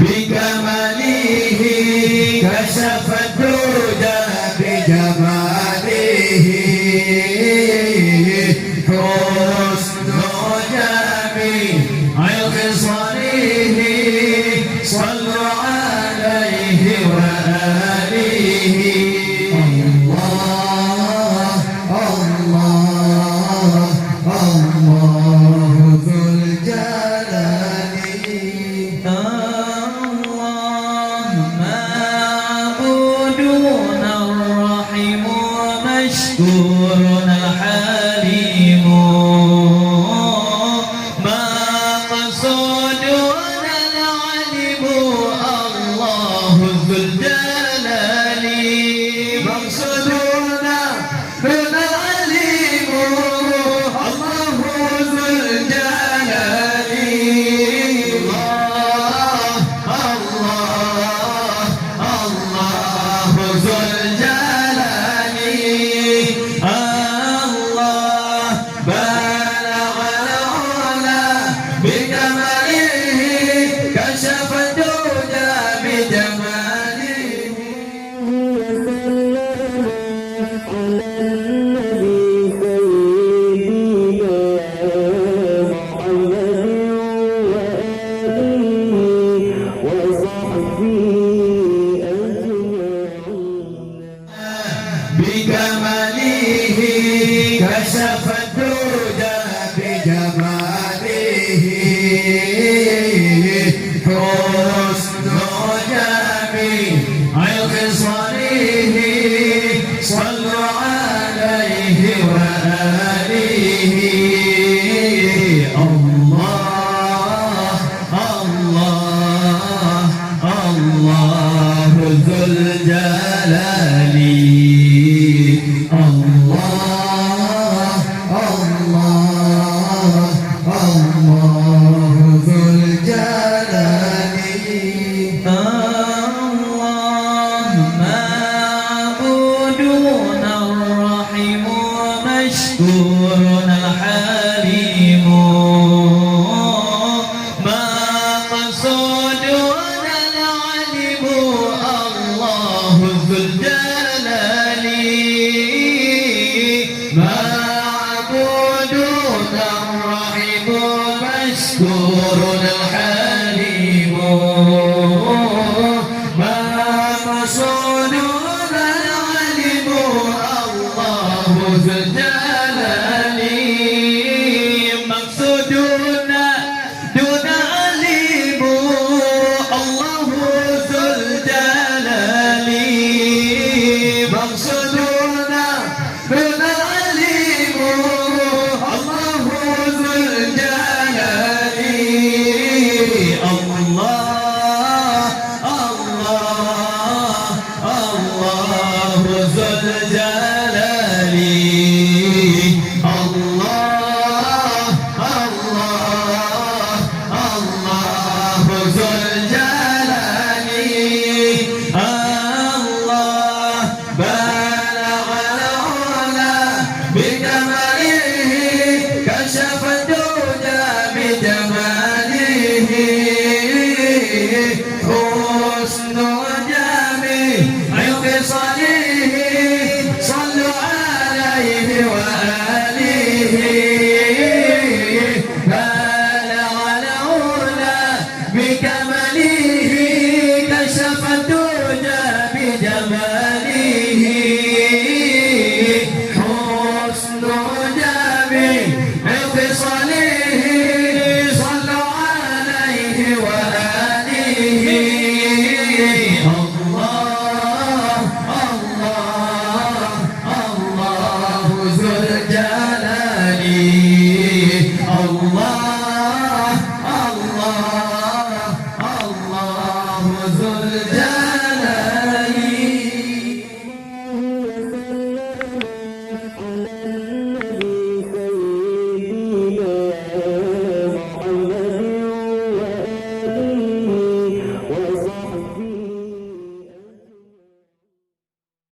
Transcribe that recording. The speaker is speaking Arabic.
بكماله كشف الدجى بجماله حسن جميع خصاله صلوا عليه وآله الله الله الله ذو الجلال الله معبودون الرحيم مشكور حليم ما قصدنا العلم الله ذو الجلال مقصودنا بالعلم الله ذو الجلال الله الله ذو الجلال الله بلغ العلا بكماله كشف الدجى بجماله بكماله كشف الدجى بجماله حسن جميع خصاله صلوا عليه وآله الله الله الله ذو الجلال الله الله الله ذو الجلال الله معبودون الرحيم مشكور حليم ما قصدنا العلم الله ذو الجلال معبودون الرحيم مشكور حليم ما قصدنا العلم الله ذو الجلال مقصودنا دون علم الله ذو الجلال مقصودنا دون علم الله ذو الجلال الله الله الله ذو الجلال الله الله الله ذو الجلال الله بلغ العلا بكماله كشف الدجى بجماله حسن جميع خصاله صلوا عليه وآله بلغ العلا بكماله